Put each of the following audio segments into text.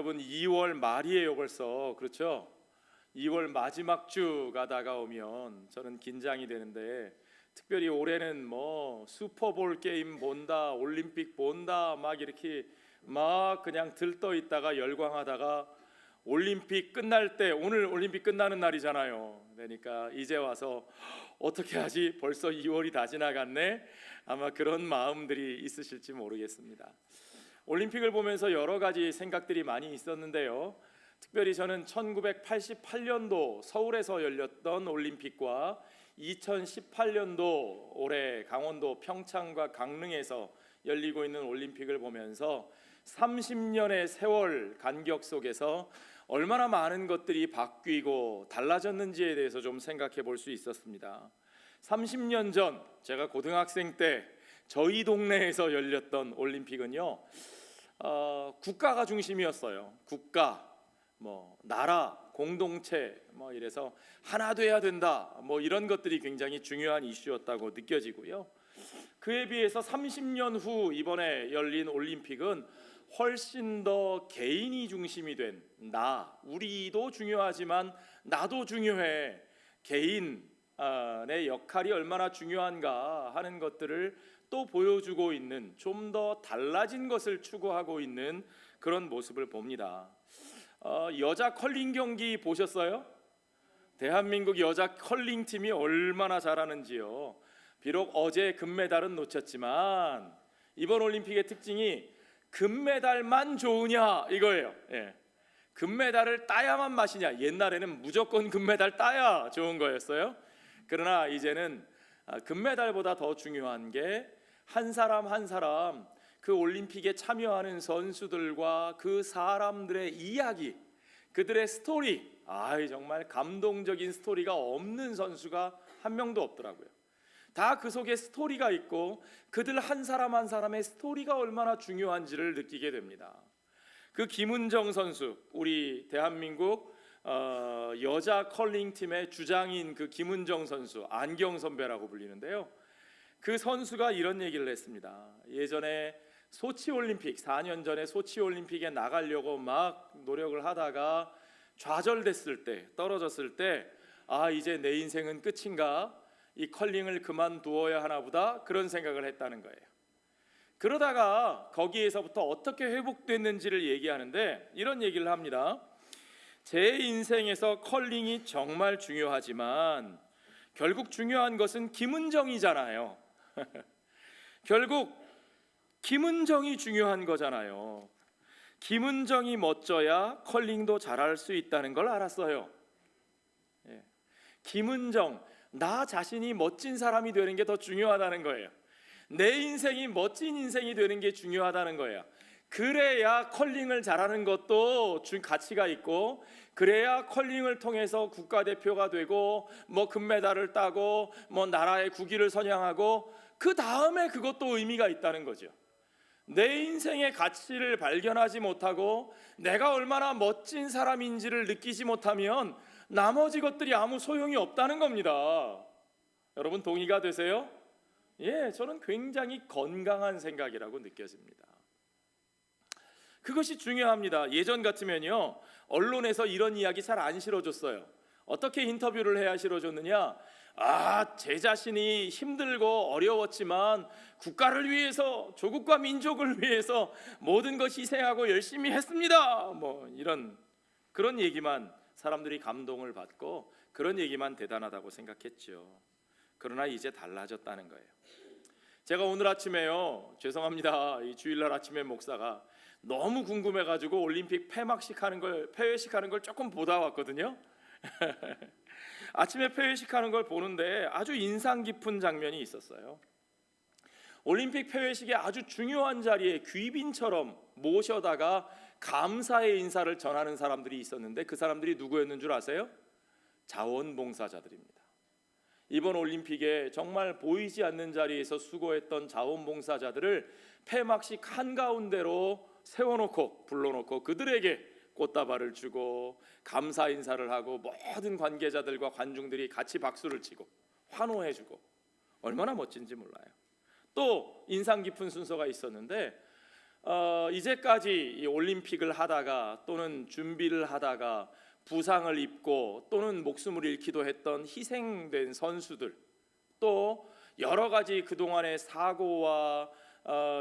여러분 2월 말이에요 벌써. 그렇죠? 2월 마지막 주가 다가오면 저는 긴장이 되는데, 특별히 올해는 뭐 슈퍼볼 게임 본다, 올림픽 본다, 막 이렇게 막 그냥 들떠 있다가 열광하다가 올림픽 끝날 때, 오늘 올림픽 끝나는 날이잖아요. 그러니까 이제 와서 어떻게 하지? 벌써 2월이 다 지나갔네. 아마 그런 마음들이 있으실지 모르겠습니다. 올림픽을 보면서 여러 가지 생각들이 많이 있었는데요. 특별히 저는 1988년도 서울에서 열렸던 올림픽과 2018년도 올해 강원도 평창과 강릉에서 열리고 있는 올림픽을 보면서 30년의 세월 간격 속에서 얼마나 많은 것들이 바뀌고 달라졌는지에 대해서 좀 생각해 볼 수 있었습니다. 30년 전 제가 고등학생 때 저희 동네에서 열렸던 올림픽은요, 국가가 중심이었어요. 국가, 뭐 나라, 공동체, 뭐 이래서 하나 돼야 된다, 뭐 이런 것들이 굉장히 중요한 이슈였다고 느껴지고요. 그에 비해서 30년 후 이번에 열린 올림픽은 훨씬 더 개인이 중심이 된, 우리도 중요하지만 나도 중요해, 개인의 역할이 얼마나 중요한가 하는 것들을 또 보여주고 있는, 좀 더 달라진 것을 추구하고 있는 그런 모습을 봅니다. 여자 컬링 경기 보셨어요? 대한민국 여자 컬링 팀이 얼마나 잘하는지요. 비록 어제 금메달은 놓쳤지만 이번 올림픽의 특징이 금메달만 좋으냐 이거예요. 금메달을 따야만 맛이냐. 옛날에는 무조건 금메달 따야 좋은 거였어요. 그러나 이제는 금메달보다 더 중요한 게 한 사람 한 사람, 그 올림픽에 참여하는 선수들과 그 사람들의 이야기, 그들의 스토리. 정말 감동적인 스토리가 없는 선수가 한 명도 없더라고요. 다 그 속에 스토리가 있고 그들 한 사람 한 사람의 스토리가 얼마나 중요한지를 느끼게 됩니다. 그 김은정 선수, 우리 대한민국 여자 컬링 팀의 주장인 그 김은정 선수, 안경 선배라고 불리는데요. 그 선수가 이런 얘기를 했습니다. 예전에 소치올림픽, 4년 전에 소치올림픽에 나가려고 막 노력을 하다가 좌절됐을 때, 떨어졌을 때, 이제 내 인생은 끝인가? 이 컬링을 그만두어야 하나 보다, 그런 생각을 했다는 거예요. 그러다가 거기에서부터 어떻게 회복됐는지를 얘기하는데 이런 얘기를 합니다. 제 인생에서 컬링이 정말 중요하지만 결국 중요한 것은 김은정이잖아요. 결국 김은정이 중요한 거잖아요. 김은정이 멋져야 컬링도 잘할 수 있다는 걸 알았어요. 김은정, 나 자신이 멋진 사람이 되는 게 더 중요하다는 거예요. 내 인생이 멋진 인생이 되는 게 중요하다는 거예요. 그래야 컬링을 잘하는 것도 가치가 있고, 그래야 컬링을 통해서 국가대표가 되고 뭐 금메달을 따고 뭐 나라의 국위를 선양하고, 그 다음에 그것도 의미가 있다는 거죠. 내 인생의 가치를 발견하지 못하고 내가 얼마나 멋진 사람인지를 느끼지 못하면 나머지 것들이 아무 소용이 없다는 겁니다. 여러분 동의가 되세요? 저는 굉장히 건강한 생각이라고 느껴집니다. 그것이 중요합니다. 예전 같으면요, 언론에서 이런 이야기 잘 안 실어줬어요. 어떻게 인터뷰를 해야 실어줬느냐? 제 자신이 힘들고 어려웠지만 국가를 위해서, 조국과 민족을 위해서 모든 것 희생하고 열심히 했습니다. 뭐 이런, 그런 얘기만 사람들이 감동을 받고 그런 얘기만 대단하다고 생각했죠. 그러나 이제 달라졌다는 거예요. 제가 오늘 아침에요, 죄송합니다, 이 주일날 아침에 목사가 너무 궁금해가지고 올림픽 폐회식 하는 걸 조금 보다 왔거든요. 아침에 폐회식 하는 걸 보는데 아주 인상 깊은 장면이 있었어요. 올림픽 폐회식에 아주 중요한 자리에 귀빈처럼 모셔다가 감사의 인사를 전하는 사람들이 있었는데, 그 사람들이 누구였는 줄 아세요? 자원봉사자들입니다. 이번 올림픽에 정말 보이지 않는 자리에서 수고했던 자원봉사자들을 폐막식 한가운데로 세워놓고 불러놓고 그들에게 꽃다발을 주고 감사 인사를 하고 모든 관계자들과 관중들이 같이 박수를 치고 환호해주고, 얼마나 멋진지 몰라요. 또 인상 깊은 순서가 있었는데 이제까지 이 올림픽을 하다가 또는 준비를 하다가 부상을 입고 또는 목숨을 잃기도 했던 희생된 선수들, 또 여러 가지 그동안의 사고와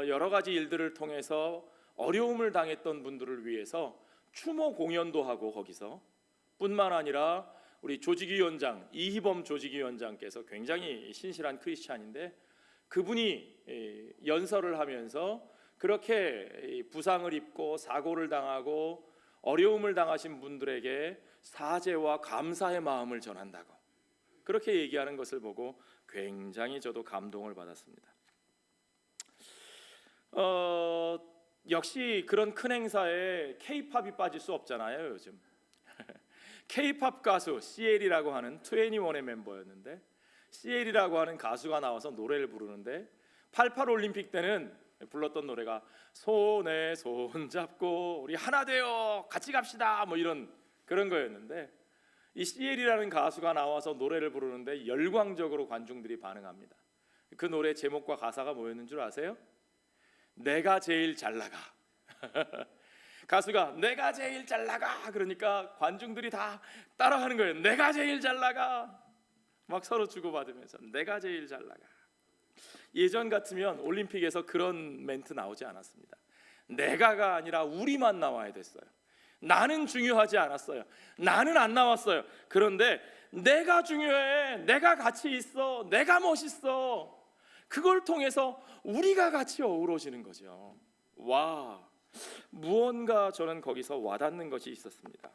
여러 가지 일들을 통해서 어려움을 당했던 분들을 위해서 추모 공연도 하고, 거기서 뿐만 아니라 우리 조직위원장 이희범 조직위원장께서 굉장히 신실한 크리스찬인데, 그분이 연설을 하면서 그렇게 부상을 입고 사고를 당하고 어려움을 당하신 분들에게 사죄와 감사의 마음을 전한다고 그렇게 얘기하는 것을 보고 굉장히 저도 감동을 받았습니다. 역시 그런 큰 행사에 K-팝이 빠질 수 없잖아요. 요즘 K-팝 가수 CL이라고 하는 2NE1의 멤버였는데, CL이라고 하는 가수가 나와서 노래를 부르는데 88 올림픽 때는 불렀던 노래가 손에 손 잡고 우리 하나 되어 같이 갑시다 뭐 이런 그런 거였는데, 이 CL이라는 가수가 나와서 노래를 부르는데 열광적으로 관중들이 반응합니다. 그 노래 제목과 가사가 뭐였는 줄 아세요? 내가 제일 잘 나가. 가수가 내가 제일 잘 나가 그러니까 관중들이 다 따라하는 거예요. 내가 제일 잘 나가. 막 서로 주고받으면서 내가 제일 잘 나가. 예전 같으면 올림픽에서 그런 멘트 나오지 않았습니다. 내가가 아니라 우리만 나와야 됐어요. 나는 중요하지 않았어요. 나는 안 나왔어요. 그런데 내가 중요해. 내가 가치 있어. 내가 멋있어. 그걸 통해서 우리가 같이 어우러지는 거죠. 와, 무언가 저는 거기서 와닿는 것이 있었습니다.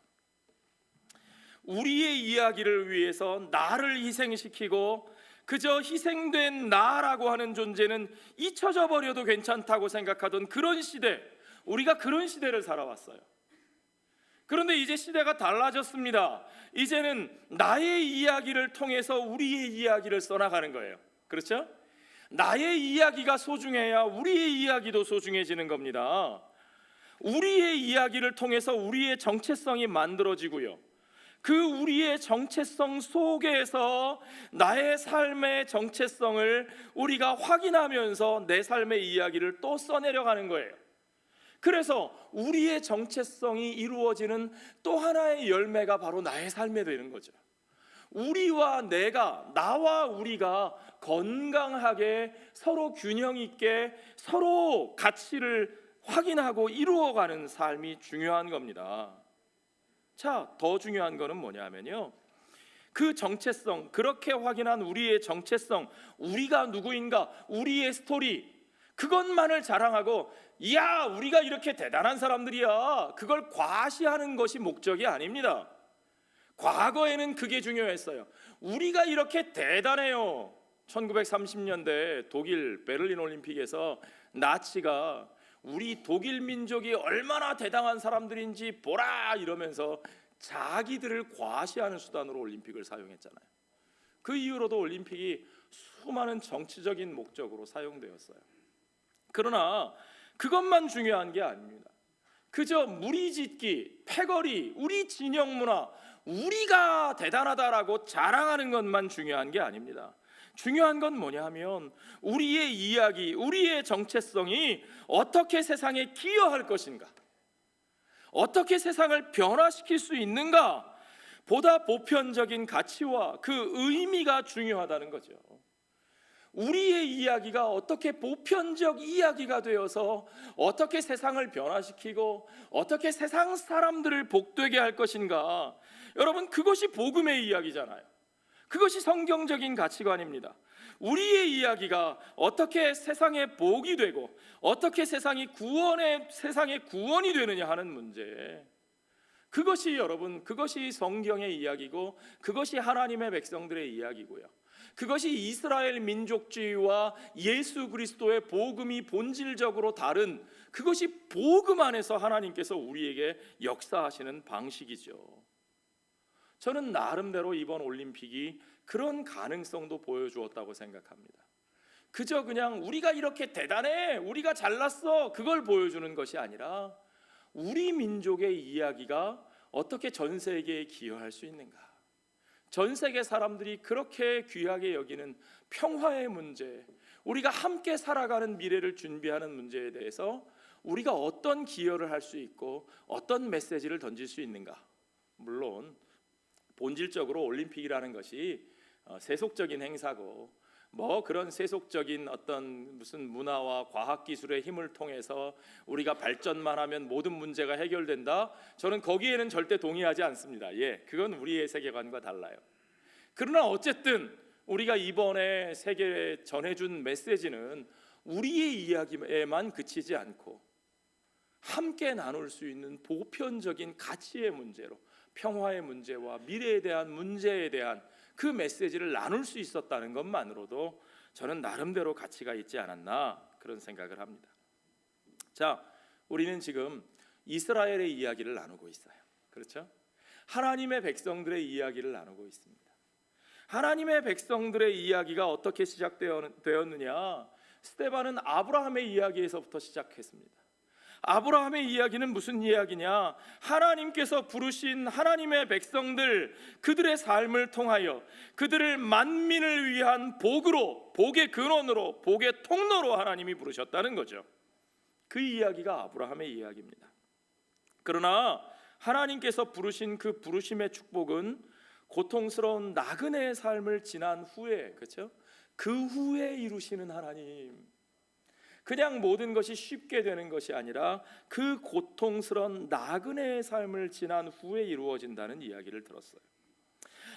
우리의 이야기를 위해서 나를 희생시키고 그저 희생된 나라고 하는 존재는 잊혀져 버려도 괜찮다고 생각하던 그런 시대, 우리가 그런 시대를 살아왔어요. 그런데 이제 시대가 달라졌습니다. 이제는 나의 이야기를 통해서 우리의 이야기를 써나가는 거예요. 그렇죠? 나의 이야기가 소중해야 우리의 이야기도 소중해지는 겁니다. 우리의 이야기를 통해서 우리의 정체성이 만들어지고요, 그 우리의 정체성 속에서 나의 삶의 정체성을 우리가 확인하면서 내 삶의 이야기를 또 써내려가는 거예요. 그래서 우리의 정체성이 이루어지는 또 하나의 열매가 바로 나의 삶이 되는 거죠. 우리와 내가, 나와 우리가 건강하게 서로 균형 있게 서로 가치를 확인하고 이루어가는 삶이 중요한 겁니다. 자, 더 중요한 거는 뭐냐면요, 그 정체성, 그렇게 확인한 우리의 정체성, 우리가 누구인가, 우리의 스토리, 그것만을 자랑하고 야, 우리가 이렇게 대단한 사람들이야, 그걸 과시하는 것이 목적이 아닙니다. 과거에는 그게 중요했어요. 우리가 이렇게 대단해요. 1930년대 독일 베를린 올림픽에서 나치가 우리 독일 민족이 얼마나 대단한 사람들인지 보라 이러면서 자기들을 과시하는 수단으로 올림픽을 사용했잖아요. 그 이후로도 올림픽이 수많은 정치적인 목적으로 사용되었어요. 그러나 그것만 중요한 게 아닙니다. 그저 무리짓기, 패거리, 우리 진영 문화, 우리가 대단하다라고 자랑하는 것만 중요한 게 아닙니다. 중요한 건 뭐냐 하면 우리의 이야기, 우리의 정체성이 어떻게 세상에 기여할 것인가, 어떻게 세상을 변화시킬 수 있는가, 보다 보편적인 가치와 그 의미가 중요하다는 거죠. 우리의 이야기가 어떻게 보편적 이야기가 되어서 어떻게 세상을 변화시키고 어떻게 세상 사람들을 복되게 할 것인가, 여러분 그것이 복음의 이야기잖아요. 그것이 성경적인 가치관입니다. 우리의 이야기가 어떻게 세상의 복이 되고 어떻게 세상의 구원이 되느냐 하는 문제, 그것이 여러분, 그것이 성경의 이야기고 그것이 하나님의 백성들의 이야기고요, 그것이 이스라엘 민족주의와 예수 그리스도의 복음이 본질적으로 다른, 그것이 복음 안에서 하나님께서 우리에게 역사하시는 방식이죠. 저는 나름대로 이번 올림픽이 그런 가능성도 보여주었다고 생각합니다. 그저 그냥 우리가 이렇게 대단해, 우리가 잘났어, 그걸 보여주는 것이 아니라 우리 민족의 이야기가 어떻게 전 세계에 기여할 수 있는가, 전 세계 사람들이 그렇게 귀하게 여기는 평화의 문제, 우리가 함께 살아가는 미래를 준비하는 문제에 대해서 우리가 어떤 기여를 할 수 있고 어떤 메시지를 던질 수 있는가? 물론 본질적으로 올림픽이라는 것이 세속적인 행사고 그런 세속적인 어떤 무슨 문화와 과학 기술의 힘을 통해서 우리가 발전만 하면 모든 문제가 해결된다. 저는 거기에는 절대 동의하지 않습니다. 그건 우리의 세계관과 달라요. 그러나 어쨌든 우리가 이번에 세계에 전해준 메시지는 우리의 이야기에만 그치지 않고 함께 나눌 수 있는 보편적인 가치의 문제로, 평화의 문제와 미래에 대한 문제에 대한 그 메시지를 나눌 수 있었다는 것만으로도 저는 나름대로 가치가 있지 않았나 그런 생각을 합니다. 자, 우리는 지금 이스라엘의 이야기를 나누고 있어요. 그렇죠? 하나님의 백성들의 이야기를 나누고 있습니다. 하나님의 백성들의 이야기가 어떻게 시작되었느냐? 스데반은 아브라함의 이야기에서부터 시작했습니다. 아브라함의 이야기는 무슨 이야기냐? 하나님께서 부르신 하나님의 백성들, 그들의 삶을 통하여 그들을 만민을 위한 복으로, 복의 근원으로, 복의 통로로 하나님이 부르셨다는 거죠. 그 이야기가 아브라함의 이야기입니다. 그러나 하나님께서 부르신 그 부르심의 축복은 고통스러운 나그네의 삶을 지난 후에, 그렇죠? 그 후에 이루시는 하나님, 그냥 모든 것이 쉽게 되는 것이 아니라 그 고통스러운 나그네의 삶을 지난 후에 이루어진다는 이야기를 들었어요.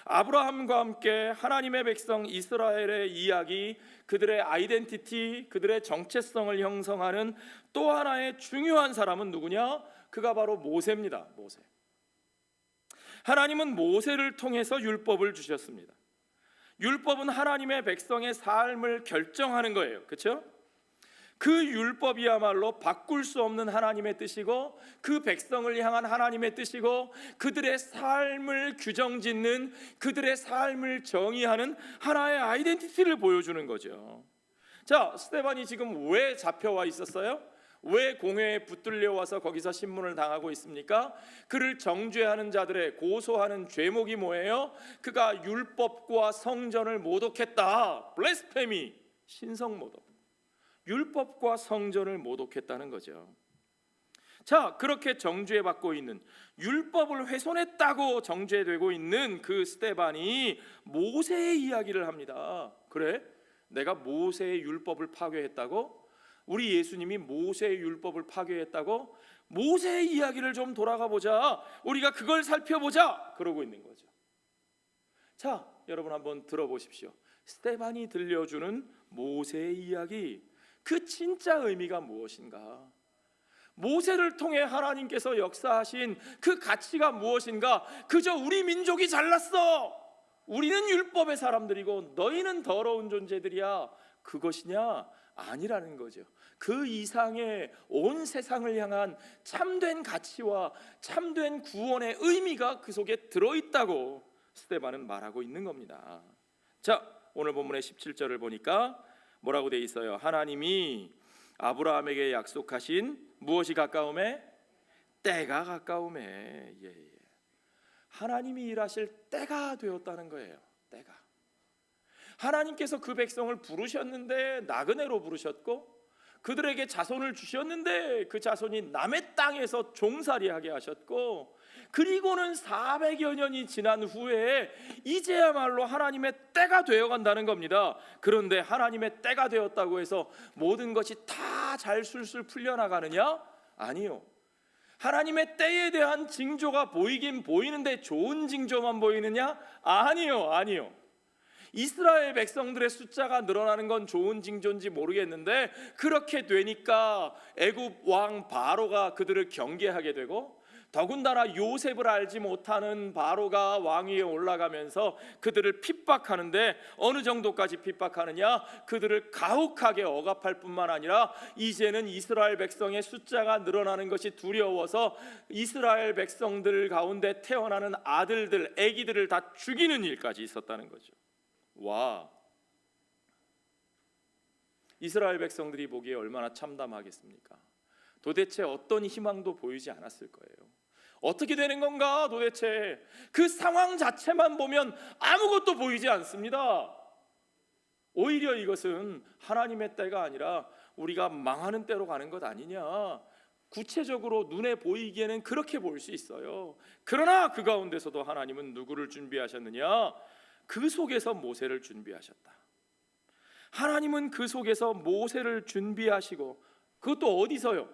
아브라함과 함께 하나님의 백성 이스라엘의 이야기, 그들의 아이덴티티, 그들의 정체성을 형성하는 또 하나의 중요한 사람은 누구냐? 그가 바로 모세입니다. 모세. 하나님은 모세를 통해서 율법을 주셨습니다. 율법은 하나님의 백성의 삶을 결정하는 거예요. 그렇죠? 그 율법이야말로 바꿀 수 없는 하나님의 뜻이고 그 백성을 향한 하나님의 뜻이고 그들의 삶을 규정짓는, 그들의 삶을 정의하는 하나의 아이덴티티를 보여주는 거죠. 자, 스데반이 지금 왜 잡혀와 있었어요? 왜 공회에 붙들려 와서 거기서 신문을 당하고 있습니까? 그를 정죄하는 자들의 고소하는 죄목이 뭐예요? 그가 율법과 성전을 모독했다. 블레스페미, 신성모독. 율법과 성전을 모독했다는 거죠. 자, 그렇게 정죄받고 있는, 율법을 훼손했다고 정죄되고 있는 그 스데반이 모세의 이야기를 합니다. 그래? 내가 모세의 율법을 파괴했다고? 우리 예수님이 모세의 율법을 파괴했다고? 모세의 이야기를 좀 돌아가 보자. 우리가 그걸 살펴보자. 그러고 있는 거죠. 자, 여러분 한번 들어보십시오. 스데반이 들려주는 모세의 이야기, 그 진짜 의미가 무엇인가? 모세를 통해 하나님께서 역사하신 그 가치가 무엇인가? 그저 우리 민족이 잘났어, 우리는 율법의 사람들이고 너희는 더러운 존재들이야, 그것이냐? 아니라는 거죠. 그 이상의 온 세상을 향한 참된 가치와 참된 구원의 의미가 그 속에 들어있다고 스데반은 말하고 있는 겁니다. 자, 오늘 본문의 17절을 보니까 뭐라고 돼 있어요? 하나님이 아브라함에게 약속하신 무엇이 가까움에? 때가 가까움에. 하나님이 일하실 때가 되었다는 거예요. 때가. 하나님께서 그 백성을 부르셨는데 나그네로 부르셨고 그들에게 자손을 주셨는데 그 자손이 남의 땅에서 종살이하게 하셨고 그리고는 400여 년이 지난 후에 이제야말로 하나님의 때가 되어간다는 겁니다. 그런데 하나님의 때가 되었다고 해서 모든 것이 다 잘 술술 풀려나가느냐? 아니요. 하나님의 때에 대한 징조가 보이긴 보이는데 좋은 징조만 보이느냐? 아니요. 이스라엘 백성들의 숫자가 늘어나는 건 좋은 징조인지 모르겠는데 그렇게 되니까 애굽 왕 바로가 그들을 경계하게 되고 더군다나 요셉을 알지 못하는 바로가 왕위에 올라가면서 그들을 핍박하는데 어느 정도까지 핍박하느냐? 그들을 가혹하게 억압할 뿐만 아니라 이제는 이스라엘 백성의 숫자가 늘어나는 것이 두려워서 이스라엘 백성들 가운데 태어나는 아들들, 아기들을 다 죽이는 일까지 있었다는 거죠. 와, 이스라엘 백성들이 보기에 얼마나 참담하겠습니까? 도대체 어떤 희망도 보이지 않았을 거예요. 어떻게 되는 건가 도대체? 그 상황 자체만 보면 아무것도 보이지 않습니다. 오히려 이것은 하나님의 때가 아니라 우리가 망하는 때로 가는 것 아니냐, 구체적으로 눈에 보이기에는 그렇게 보일 수 있어요. 그러나 그 가운데서도 하나님은 누구를 준비하셨느냐? 그 속에서 모세를 준비하셨다. 하나님은 그 속에서 모세를 준비하시고, 그것도 어디서요?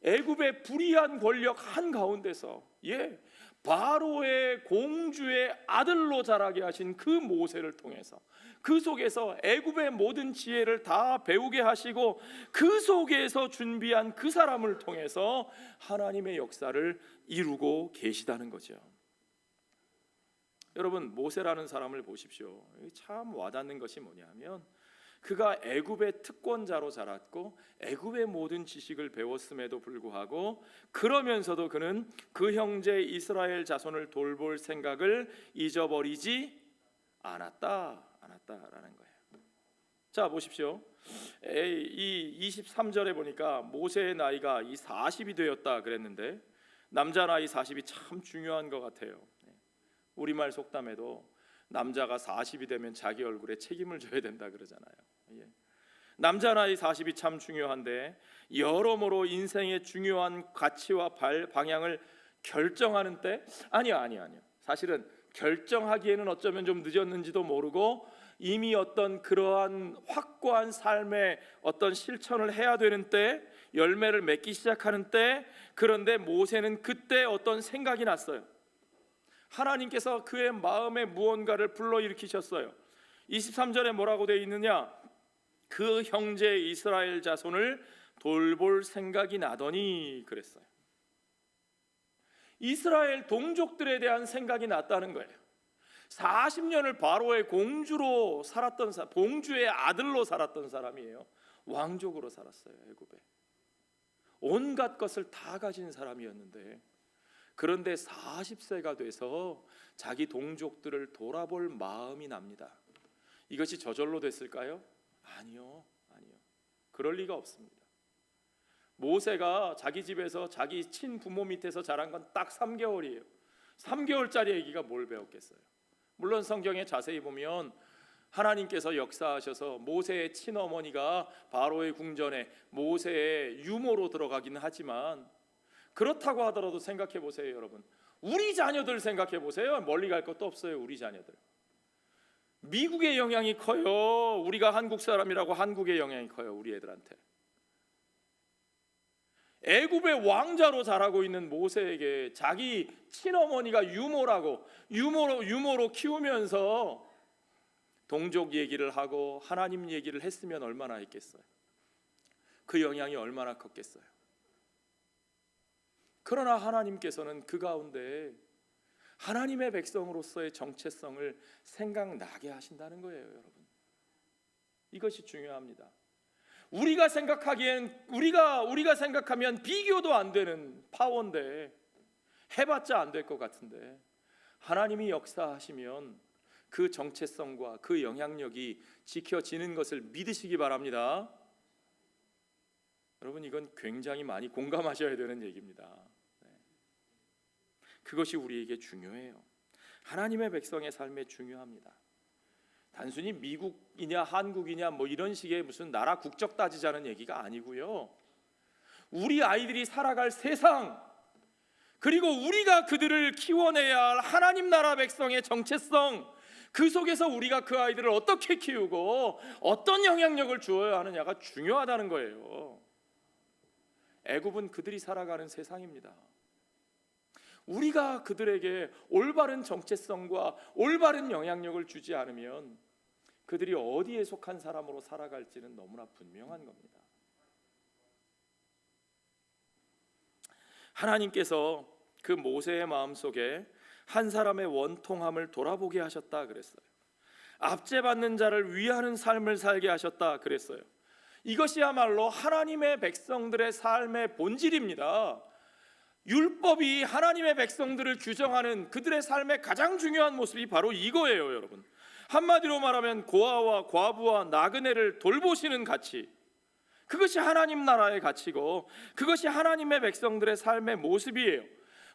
애굽의 불의한 권력 한가운데서, 바로의 공주의 아들로 자라게 하신 그 모세를 통해서, 그 속에서 애굽의 모든 지혜를 다 배우게 하시고, 그 속에서 준비한 그 사람을 통해서 하나님의 역사를 이루고 계시다는 거죠. 여러분, 모세라는 사람을 보십시오. 참 와닿는 것이 뭐냐면, 그가 애굽의 특권자로 자랐고 애굽의 모든 지식을 배웠음에도 불구하고, 그러면서도 그는 그 형제 이스라엘 자손을 돌볼 생각을 잊어버리지 않았다라는 거예요. 자, 보십시오. 이 23절에 보니까 모세의 나이가 40이 되었다 그랬는데, 남자 나이 40이 참 중요한 것 같아요. 우리말 속담에도 남자가 40이 되면 자기 얼굴에 책임을 져야 된다 그러잖아요. 남자 나이 40이 참 중요한데, 여러모로 인생의 중요한 가치와 방향을 결정하는 때, 아니요. 사실은 결정하기에는 어쩌면 좀 늦었는지도 모르고 이미 어떤 그러한 확고한 삶의 어떤 실천을 해야 되는 때, 열매를 맺기 시작하는 때, 그런데 모세는 그때 어떤 생각이 났어요. 하나님께서 그의 마음에 무언가를 불러일으키셨어요. 23절에 뭐라고 되어 있느냐? 그 형제 이스라엘 자손을 돌볼 생각이 나더니 그랬어요. 이스라엘 동족들에 대한 생각이 났다는 거예요. 40년을 바로의 공주로 살았던 공주의 아들로 살았던 사람이에요. 왕족으로 살았어요. 애굽에 온갖 것을 다 가진 사람이었는데, 그런데 40세가 돼서 자기 동족들을 돌아볼 마음이 납니다. 이것이 저절로 됐을까요? 아니요. 그럴 리가 없습니다. 모세가 자기 집에서 자기 친부모 밑에서 자란 건 딱 3개월이에요. 3개월짜리 아기가 뭘 배웠겠어요? 물론 성경에 자세히 보면 하나님께서 역사하셔서 모세의 친어머니가 바로의 궁전에 모세의 유모로 들어가기는 하지만, 그렇다고 하더라도 생각해 보세요, 여러분. 우리 자녀들 생각해 보세요. 멀리 갈 것도 없어요. 우리 자녀들. 미국의 영향이 커요. 우리가 한국 사람이라고 한국의 영향이 커요, 우리 애들한테. 애굽의 왕자로 자라고 있는 모세에게 자기 친어머니가 유모로 키우면서 동족 얘기를 하고 하나님 얘기를 했으면 얼마나 했겠어요. 그 영향이 얼마나 컸겠어요. 그러나 하나님께서는 그 가운데 하나님의 백성으로서의 정체성을 생각나게 하신다는 거예요, 여러분. 이것이 중요합니다. 우리가 생각하기엔 우리가 생각하면 비교도 안 되는 파워인데, 해봤자 안 될 것 같은데, 하나님이 역사하시면 그 정체성과 그 영향력이 지켜지는 것을 믿으시기 바랍니다. 여러분, 이건 굉장히 많이 공감하셔야 되는 얘기입니다. 그것이 우리에게 중요해요. 하나님의 백성의 삶에 중요합니다. 단순히 미국이냐 한국이냐 뭐 이런 식의 무슨 나라 국적 따지자는 얘기가 아니고요. 우리 아이들이 살아갈 세상, 그리고 우리가 그들을 키워내야 할 하나님 나라 백성의 정체성, 그 속에서 우리가 그 아이들을 어떻게 키우고 어떤 영향력을 주어야 하느냐가 중요하다는 거예요. 애굽은 그들이 살아가는 세상입니다. 우리가 그들에게 올바른 정체성과 올바른 영향력을 주지 않으면 그들이 어디에 속한 사람으로 살아갈지는 너무나 분명한 겁니다. 하나님께서 그 모세의 마음속에 한 사람의 원통함을 돌아보게 하셨다 그랬어요. 압제받는 자를 위하는 삶을 살게 하셨다 그랬어요. 이것이야말로 하나님의 백성들의 삶의 본질입니다. 율법이 하나님의 백성들을 규정하는 그들의 삶의 가장 중요한 모습이 바로 이거예요, 여러분. 한마디로 말하면 고아와 과부와 나그네를 돌보시는 가치, 그것이 하나님 나라의 가치고 그것이 하나님의 백성들의 삶의 모습이에요.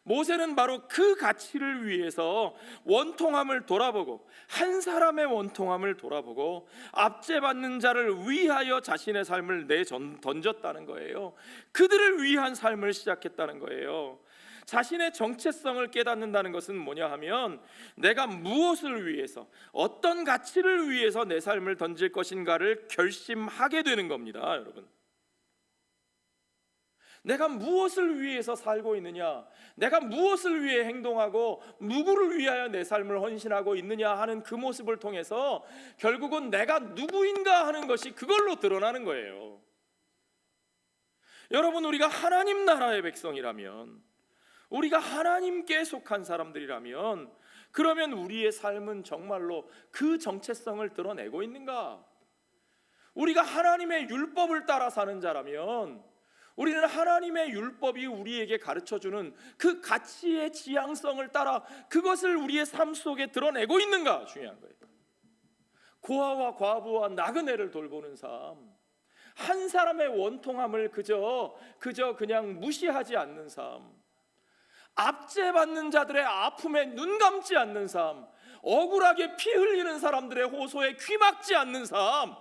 모세는 바로 그 가치를 위해서 원통함을 돌아보고, 한 사람의 원통함을 돌아보고 압제받는 자를 위하여 자신의 삶을 내던졌다는 거예요. 그들을 위한 삶을 시작했다는 거예요. 자신의 정체성을 깨닫는다는 것은 뭐냐 하면, 내가 무엇을 위해서, 어떤 가치를 위해서 내 삶을 던질 것인가를 결심하게 되는 겁니다. 여러분, 내가 무엇을 위해서 살고 있느냐, 내가 무엇을 위해 행동하고 누구를 위하여 내 삶을 헌신하고 있느냐 하는 그 모습을 통해서 결국은 내가 누구인가 하는 것이 그걸로 드러나는 거예요. 여러분, 우리가 하나님 나라의 백성이라면, 우리가 하나님께 속한 사람들이라면, 그러면 우리의 삶은 정말로 그 정체성을 드러내고 있는가? 우리가 하나님의 율법을 따라 사는 자라면, 우리는 하나님의 율법이 우리에게 가르쳐주는 그 가치의 지향성을 따라 그것을 우리의 삶 속에 드러내고 있는가 중요한 거예요. 고아와 과부와 나그네를 돌보는 삶, 한 사람의 원통함을 그저 그냥 무시하지 않는 삶, 압제받는 자들의 아픔에 눈 감지 않는 삶, 억울하게 피 흘리는 사람들의 호소에 귀 막지 않는 삶,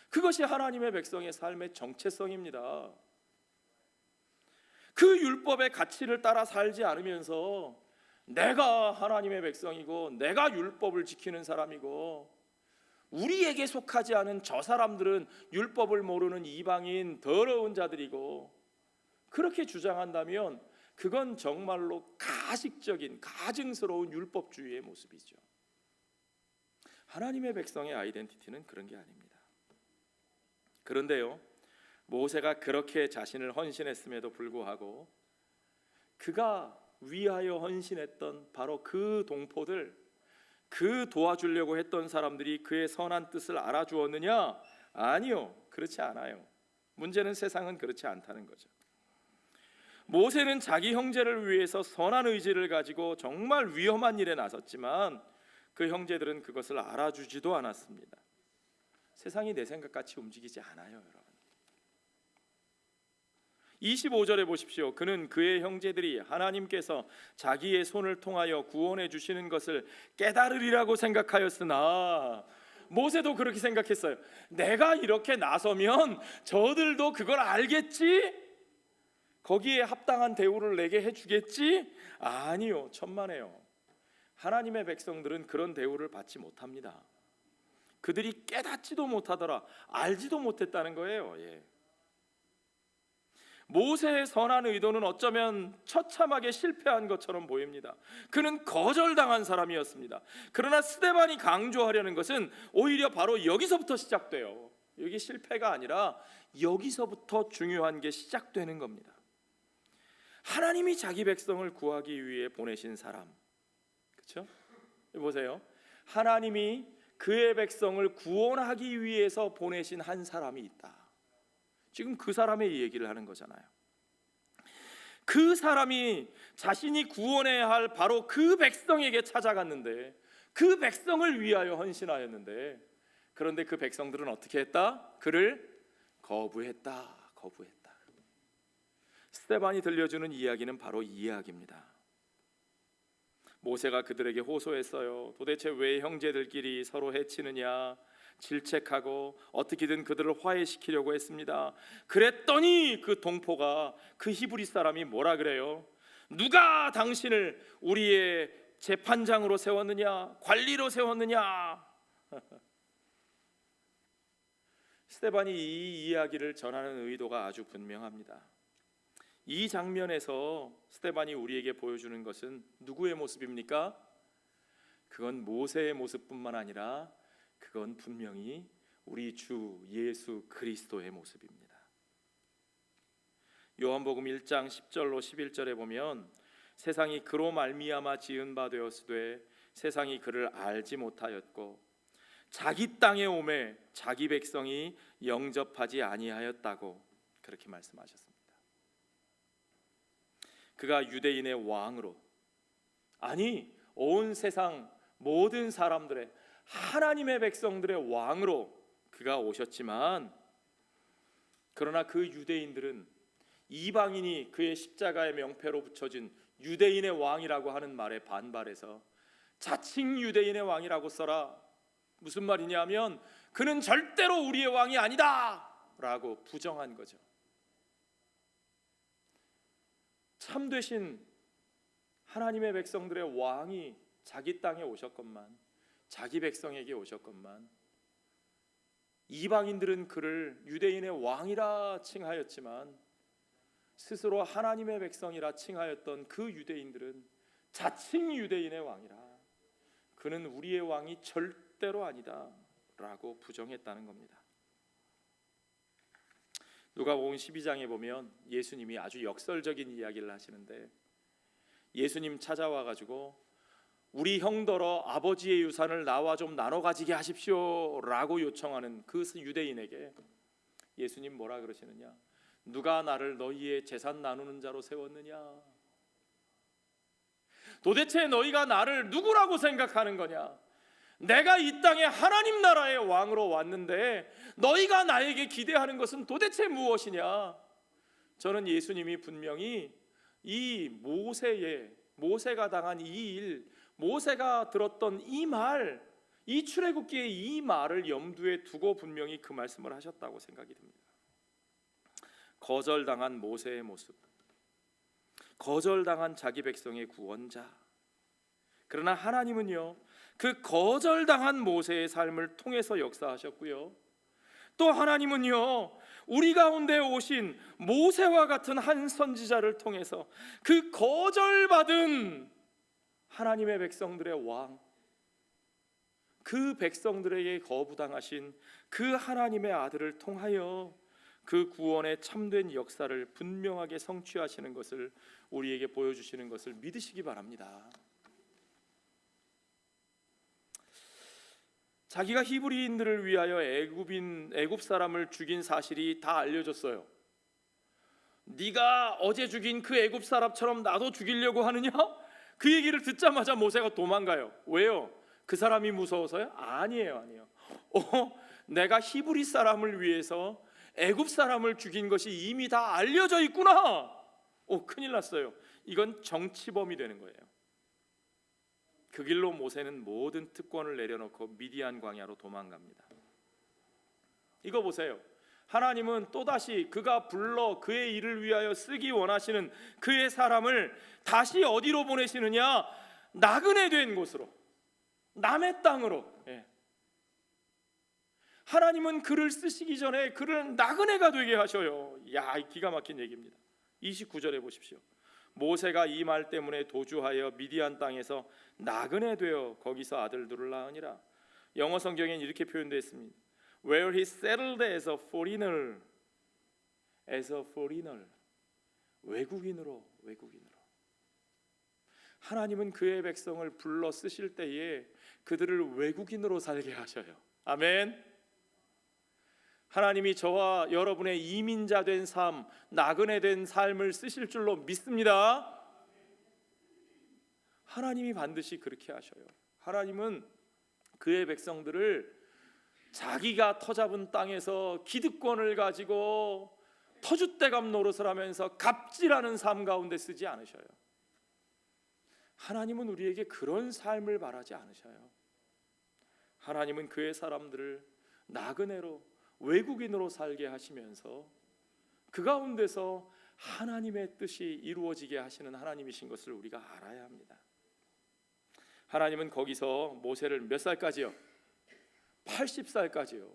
그것이 하나님의 백성의 삶의 정체성입니다. 그 율법의 가치를 따라 살지 않으면서 내가 하나님의 백성이고 내가 율법을 지키는 사람이고 우리에게 속하지 않은 저 사람들은 율법을 모르는 이방인 더러운 자들이고 그렇게 주장한다면 그건 정말로 가식적인 가증스러운 율법주의의 모습이죠. 하나님의 백성의 아이덴티티는 그런 게 아닙니다. 그런데요, 모세가 그렇게 자신을 헌신했음에도 불구하고 그가 위하여 헌신했던 바로 그 동포들, 그 도와주려고 했던 사람들이 그의 선한 뜻을 알아주었느냐? 아니요, 그렇지 않아요. 문제는 세상은 그렇지 않다는 거죠. 모세는 자기 형제를 위해서 선한 의지를 가지고 정말 위험한 일에 나섰지만 그 형제들은 그것을 알아주지도 않았습니다. 세상이 내 생각같이 움직이지 않아요, 여러분. 25절에 보십시오. 그는 그의 형제들이 하나님께서 자기의 손을 통하여 구원해 주시는 것을 깨달으리라고 생각하였으나, 모세도 그렇게 생각했어요. 내가 이렇게 나서면 저들도 그걸 알겠지? 거기에 합당한 대우를 내게 해주겠지? 아니요, 천만에요. 하나님의 백성들은 그런 대우를 받지 못합니다. 그들이 깨닫지도 못하더라, 알지도 못했다는 거예요. 모세의 선한 의도는 어쩌면 처참하게 실패한 것처럼 보입니다. 그는 거절당한 사람이었습니다. 그러나 스데반이 강조하려는 것은 오히려 바로 여기서부터 시작돼요. 여기 실패가 아니라 여기서부터 중요한 게 시작되는 겁니다. 하나님이 자기 백성을 구하기 위해 보내신 사람, 그렇죠? 보세요. 하나님이 그의 백성을 구원하기 위해서 보내신 한 사람이 있다. 지금 그 사람의 얘기를 하는 거잖아요. 그 사람이 자신이 구원해야 할 바로 그 백성에게 찾아갔는데, 그 백성을 위하여 헌신하였는데, 그런데 그 백성들은 어떻게 했다? 그를 거부했다. 스데반이 들려주는 이야기는 바로 이 이야기입니다. 모세가 그들에게 호소했어요. 도대체 왜 형제들끼리 서로 해치느냐? 질책하고 어떻게든 그들을 화해시키려고 했습니다. 그랬더니 그 동포가, 그 히브리 사람이 뭐라 그래요? 누가 당신을 우리의 재판장으로 세웠느냐? 관리로 세웠느냐? 스데반이 이 이야기를 전하는 의도가 아주 분명합니다. 이 장면에서 스데반이 우리에게 보여주는 것은 누구의 모습입니까? 그건 모세의 모습뿐만 아니라 그건 분명히 우리 주 예수 그리스도의 모습입니다. 요한복음 1장 10절로 11절에 보면 세상이 그로 말미암아 지은 바 되었으되 세상이 그를 알지 못하였고 자기 땅에 오매 자기 백성이 영접하지 아니하였다고 그렇게 말씀하셨습니다. 그가 유대인의 왕으로, 아니 온 세상 모든 사람들의, 하나님의 백성들의 왕으로 그가 오셨지만, 그러나 그 유대인들은 이방인이 그의 십자가의 명패로 붙여진 유대인의 왕이라고 하는 말에 반발해서 자칭 유대인의 왕이라고 써라. 무슨 말이냐면 그는 절대로 우리의 왕이 아니다 라고 부정한 거죠. 참되신 하나님의 백성들의 왕이 자기 땅에 오셨건만, 자기 백성에게 오셨건만, 이방인들은 그를 유대인의 왕이라 칭하였지만 스스로 하나님의 백성이라 칭하였던 그 유대인들은 자칭 유대인의 왕이라, 그는 우리의 왕이 절대로 아니다 라고 부정했다는 겁니다. 누가복음 12장에 보면 예수님이 아주 역설적인 이야기를 하시는데, 예수님 찾아와 가지고 우리 형더러 아버지의 유산을 나와 좀 나눠 가지게 하십시오 라고 요청하는 그 유대인에게 예수님 뭐라 그러시느냐? 누가 나를 너희의 재산 나누는 자로 세웠느냐? 도대체 너희가 나를 누구라고 생각하는 거냐? 내가 이 땅에 하나님 나라의 왕으로 왔는데 너희가 나에게 기대하는 것은 도대체 무엇이냐? 저는 예수님이 분명히 이 모세가 당한 이 일, 모세가 들었던 이 말, 이 출애굽기의 이 말을 염두에 두고 분명히 그 말씀을 하셨다고 생각이 듭니다. 거절당한 모세의 모습, 거절당한 자기 백성의 구원자. 그러나 하나님은요, 그 거절당한 모세의 삶을 통해서 역사하셨고요, 또 하나님은요, 우리 가운데 오신 모세와 같은 한 선지자를 통해서 그 거절받은 하나님의 백성들의 왕, 그 백성들에게 거부당하신 그 하나님의 아들을 통하여 그 구원의 참된 역사를 분명하게 성취하시는 것을 우리에게 보여주시는 것을 믿으시기 바랍니다. 자기가 히브리인들을 위하여 애굽 사람을 죽인 사실이 다 알려졌어요. 네가 어제 죽인 그 애굽 사람처럼 나도 죽이려고 하느냐? 그 얘기를 듣자마자 모세가 도망가요. 왜요? 그 사람이 무서워서요? 아니에요. 내가 히브리 사람을 위해서 애굽 사람을 죽인 것이 이미 다 알려져 있구나. 큰일 났어요. 이건 정치범이 되는 거예요. 그 길로 모세는 모든 특권을 내려놓고 미디안 광야로 도망갑니다. 이거 보세요. 하나님은 또다시 그가 불러 그의 일을 위하여 쓰기 원하시는 그의 사람을 다시 어디로 보내시느냐? 나그네 된 곳으로, 남의 땅으로. 하나님은 그를 쓰시기 전에 그를 나그네가 되게 하셔요. 기가 막힌 얘기입니다. 29절에 보십시오. 모세가 이 말 때문에 도주하여 미디안 땅에서 나그네 되어 거기서 아들들을 낳으니라. 영어 성경엔 이렇게 표현되어 있습니다. Where he settled as a foreigner, 외국인으로. 하나님은 그의 백성을 불러 쓰실 때에 그들을 외국인으로 살게 하셔요. 아멘. 하나님이 저와 여러분의 이민자 된 삶, 나그네 된 삶을 쓰실 줄로 믿습니다. 하나님이 반드시 그렇게 하셔요. 하나님은 그의 백성들을 자기가 터잡은 땅에서 기득권을 가지고 터줏대감 노릇을 하면서 갑질하는 삶 가운데 쓰지 않으셔요. 하나님은 우리에게 그런 삶을 바라지 않으셔요. 하나님은 그의 사람들을 나그네로, 외국인으로 살게 하시면서 그 가운데서 하나님의 뜻이 이루어지게 하시는 하나님이신 것을 우리가 알아야 합니다. 하나님은 거기서 모세를 몇 살까지요? 80살까지요.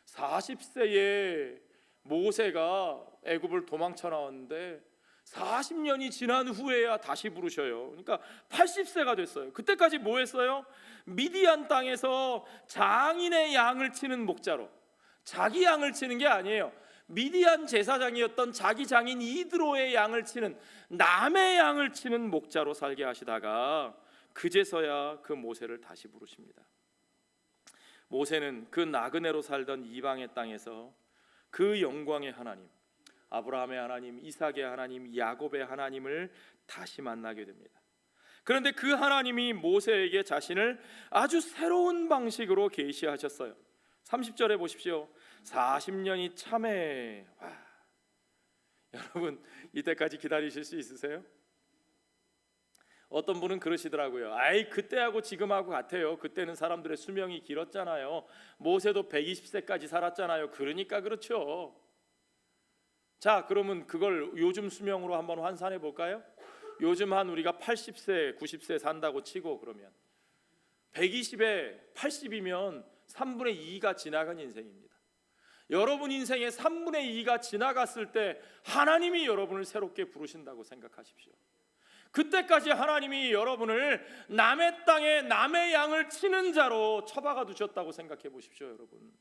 40세에 모세가 애굽을 도망쳐 나왔는데 40년이 지난 후에야 다시 부르셔요. 그러니까 80세가 됐어요. 그때까지 뭐 했어요? 미디안 땅에서 장인의 양을 치는 목자로, 자기 양을 치는 게 아니에요. 미디안 제사장이었던 자기 장인 이드로의 양을 치는, 남의 양을 치는 목자로 살게 하시다가 그제서야 그 모세를 다시 부르십니다. 모세는 그 나그네로 살던 이방의 땅에서 그 영광의 하나님, 아브라함의 하나님, 이삭의 하나님, 야곱의 하나님을 다시 만나게 됩니다. 그런데 그 하나님이 모세에게 자신을 아주 새로운 방식으로 계시하셨어요. 30절에 보십시오. 40년이 참에 여러분 이때까지 기다리실 수 있으세요? 어떤 분은 그러시더라고요. 아이, 그때하고 지금하고 같아요. 그때는 사람들의 수명이 길었잖아요. 모세도 120세까지 살았잖아요. 그러니까 그렇죠. 자, 그러면 그걸 요즘 수명으로 한번 환산해 볼까요? 요즘 한 우리가 80세, 90세 산다고 치고, 그러면 120에 80이면 3분의 2가 지나간 인생입니다. 여러분 인생의 3분의 2가 지나갔을 때 하나님이 여러분을 새롭게 부르신다고 생각하십시오. 그때까지 하나님이 여러분을 남의 땅에 남의 양을 치는 자로 처박아 두셨다고 생각해 보십시오. 여러분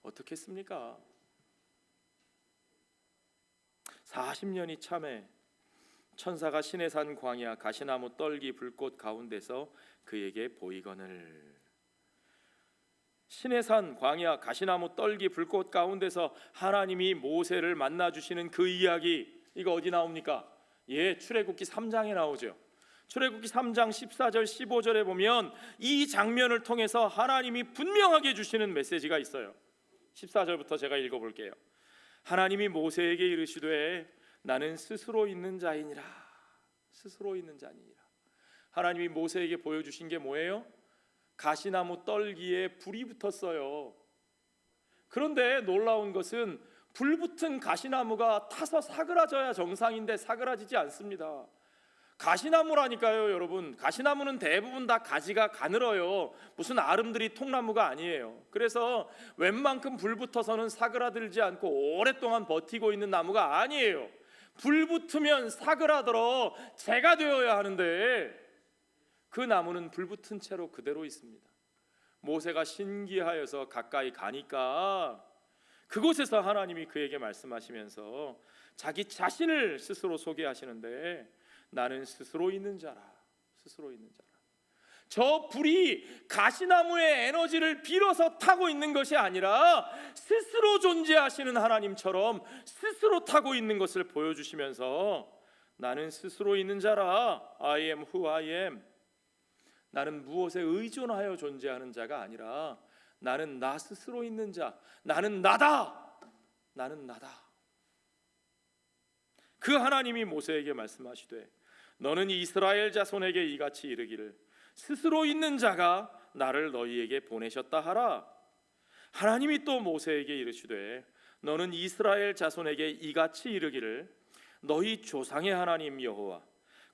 어떻겠습니까? 40년이 참에 천사가 시내산 광야 가시나무 떨기 불꽃 가운데서 그에게 보이거늘. 시내산 광야 가시나무 떨기 불꽃 가운데서 하나님이 모세를 만나 주시는 그 이야기, 이거 어디 나옵니까? 출애굽기 3장에 나오죠. 출애굽기 3장 14절 15절에 보면 이 장면을 통해서 하나님이 분명하게 주시는 메시지가 있어요. 14절부터 제가 읽어볼게요. 하나님이 모세에게 이르시되 나는 스스로 있는 자이니라. 스스로 있는 자니라. 하나님이 모세에게 보여주신 게 뭐예요? 가시나무 떨기에 불이 붙었어요. 그런데 놀라운 것은 불 붙은 가시나무가 타서 사그라져야 정상인데 사그라지지 않습니다. 가시나무라니까요, 여러분. 가시나무는 대부분 다 가지가 가늘어요. 무슨 아름드리 통나무가 아니에요. 그래서 웬만큼 불 붙어서는 사그라들지 않고 오랫동안 버티고 있는 나무가 아니에요. 불 붙으면 사그라들어 재가 되어야 하는데 그 나무는 불 붙은 채로 그대로 있습니다. 모세가 신기하여서 가까이 가니까 그곳에서 하나님이 그에게 말씀하시면서 자기 자신을 스스로 소개하시는데 나는 스스로 있는 자라. 스스로 있는 자라. 저 불이 가시나무의 에너지를 빌어서 타고 있는 것이 아니라 스스로 존재하시는 하나님처럼 스스로 타고 있는 것을 보여주시면서 나는 스스로 있는 자라. I am who I am. 나는 무엇에 의존하여 존재하는 자가 아니라 나는 나 스스로 있는 자. 나는 나다. 나는 나다. 그 하나님이 모세에게 말씀하시되 너는 이스라엘 자손에게 이같이 이르기를 스스로 있는 자가 나를 너희에게 보내셨다 하라. 하나님이 또 모세에게 이르시되 너는 이스라엘 자손에게 이같이 이르기를 너희 조상의 하나님 여호와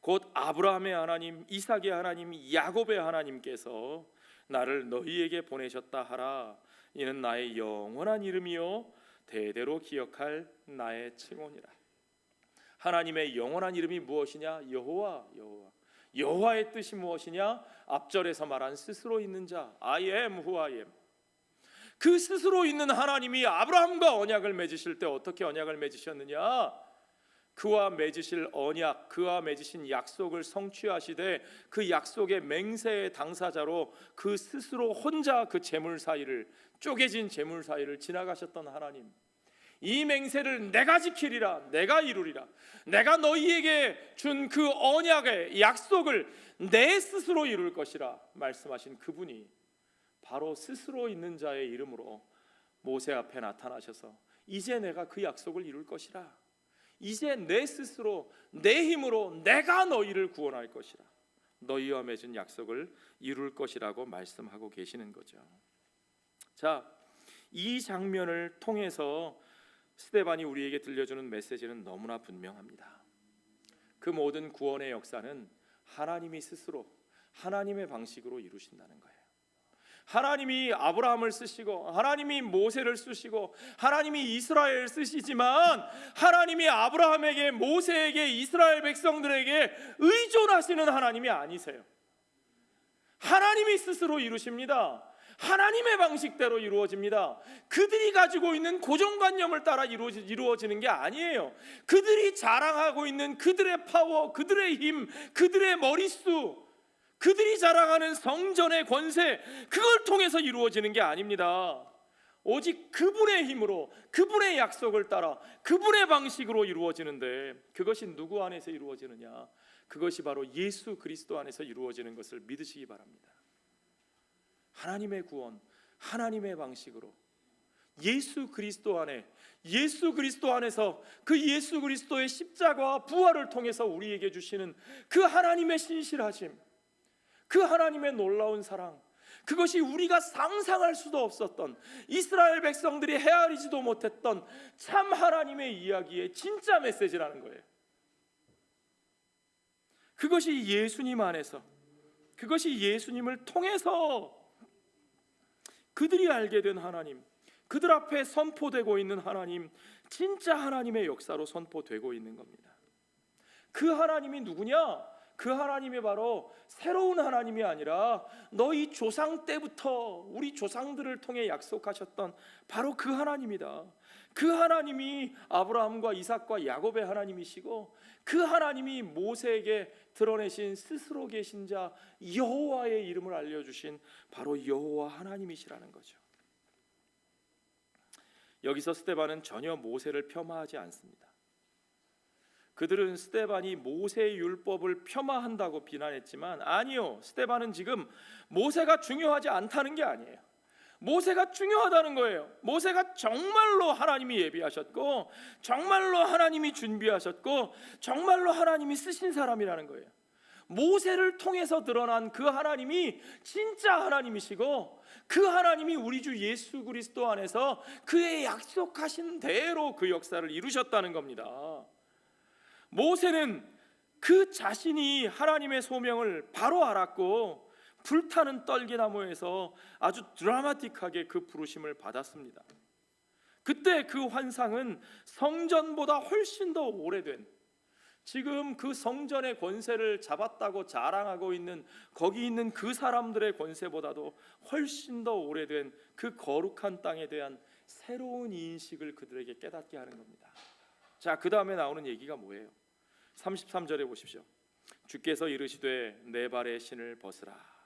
곧 아브라함의 하나님, 이삭의 하나님, 야곱의 하나님께서 나를 너희에게 보내셨다 하라. 이는 나의 영원한 이름이요 대대로 기억할 나의 칭호니라. 하나님의 영원한 이름이 무엇이냐? 여호와. 여호와의 뜻이 무엇이냐? 앞절에서 말한 스스로 있는 자, I am who I am. 그 스스로 있는 하나님이 아브라함과 언약을 맺으실 때 어떻게 언약을 맺으셨느냐? 그와 맺으실 언약, 그와 맺으신 약속을 성취하시되 그 약속의 맹세의 당사자로 그 스스로 혼자 그 재물 사이를, 쪼개진 재물 사이를 지나가셨던 하나님. 이 맹세를 내가 지키리라, 내가 이루리라. 내가 너희에게 준 그 언약의 약속을 내 스스로 이룰 것이라 말씀하신 그분이 바로 스스로 있는 자의 이름으로 모세 앞에 나타나셔서 이제 내가 그 약속을 이룰 것이라. 이제 내 스스로 내 힘으로 내가 너희를 구원할 것이라. 너희와 맺은 약속을 이룰 것이라고 말씀하고 계시는 거죠. 자, 이 장면을 통해서 스데반이 우리에게 들려주는 메시지는 너무나 분명합니다. 그 모든 구원의 역사는 하나님이 스스로 하나님의 방식으로 이루신다는 거예요. 하나님이 아브라함을 쓰시고 하나님이 모세를 쓰시고 하나님이 이스라엘을 쓰시지만 하나님이 아브라함에게, 모세에게, 이스라엘 백성들에게 의존하시는 하나님이 아니세요. 하나님이 스스로 이루십니다. 하나님의 방식대로 이루어집니다. 그들이 가지고 있는 고정관념을 따라 이루어지는 게 아니에요. 그들이 자랑하고 있는 그들의 파워, 그들의 힘, 그들의 머릿수, 그들이 자랑하는 성전의 권세, 그걸 통해서 이루어지는 게 아닙니다. 오직 그분의 힘으로, 그분의 약속을 따라, 그분의 방식으로 이루어지는데 그것이 누구 안에서 이루어지느냐? 그것이 바로 예수 그리스도 안에서 이루어지는 것을 믿으시기 바랍니다. 하나님의 구원, 하나님의 방식으로 예수 그리스도 안에, 예수 그리스도 안에서 그 예수 그리스도의 십자가와 부활을 통해서 우리에게 주시는 그 하나님의 신실하심, 그 하나님의 놀라운 사랑, 그것이 우리가 상상할 수도 없었던, 이스라엘 백성들이 헤아리지도 못했던 참 하나님의 이야기의 진짜 메시지라는 거예요. 그것이 예수님 안에서, 그것이 예수님을 통해서 그들이 알게 된 하나님, 그들 앞에 선포되고 있는 하나님, 진짜 하나님의 역사로 선포되고 있는 겁니다. 그 하나님이 누구냐? 그 하나님이 바로 새로운 하나님이 아니라 너희 조상 때부터 우리 조상들을 통해 약속하셨던 바로 그 하나님이다. 그 하나님이 아브라함과 이삭과 야곱의 하나님이시고, 그 하나님이 모세에게 드러내신 스스로 계신 자 여호와의 이름을 알려주신 바로 여호와 하나님이시라는 거죠. 여기서 스데반은 전혀 모세를 폄하하지 않습니다. 그들은 스데반이 모세의 율법을 폄하한다고 비난했지만, 아니요, 스데반은 지금 모세가 중요하지 않다는 게 아니에요. 모세가 중요하다는 거예요. 모세가 정말로 하나님이 예비하셨고, 정말로 하나님이 준비하셨고, 정말로 하나님이 쓰신 사람이라는 거예요. 모세를 통해서 드러난 그 하나님이 진짜 하나님이시고, 그 하나님이 우리 주 예수 그리스도 안에서 그의 약속하신 대로 그 역사를 이루셨다는 겁니다. 모세는 그 자신이 하나님의 소명을 바로 알았고, 불타는 떨기나무에서 아주 드라마틱하게 그 부르심을 받았습니다. 그때 그 환상은 성전보다 훨씬 더 오래된, 지금 그 성전의 권세를 잡았다고 자랑하고 있는 거기 있는 그 사람들의 권세보다도 훨씬 더 오래된 그 거룩한 땅에 대한 새로운 인식을 그들에게 깨닫게 하는 겁니다. 자, 그 다음에 나오는 얘기가 뭐예요? 33절에 보십시오. 주께서 이르시되 내 발의 신을 벗으라.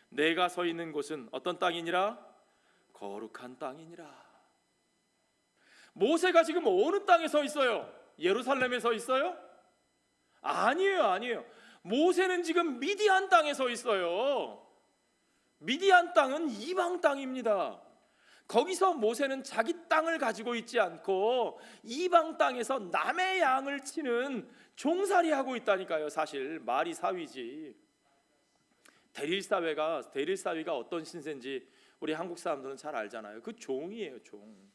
내가 서 있는 곳은 어떤 땅이니라? 거룩한 땅이니라. 모세가 지금 어느 땅에 서 있어요? 예루살렘에 서 있어요? 아니에요. 모세는 지금 미디안 땅에 서 있어요. 미디안 땅은 이방 땅입니다. 거기서 모세는 자기 땅을 가지고 있지 않고 이방 땅에서 남의 양을 치는 종살이하고 있다니까요. 사실 말이 사위지. 대릴사위가 어떤 신세인지 우리 한국 사람들은 잘 알잖아요. 그 종이에요, 종.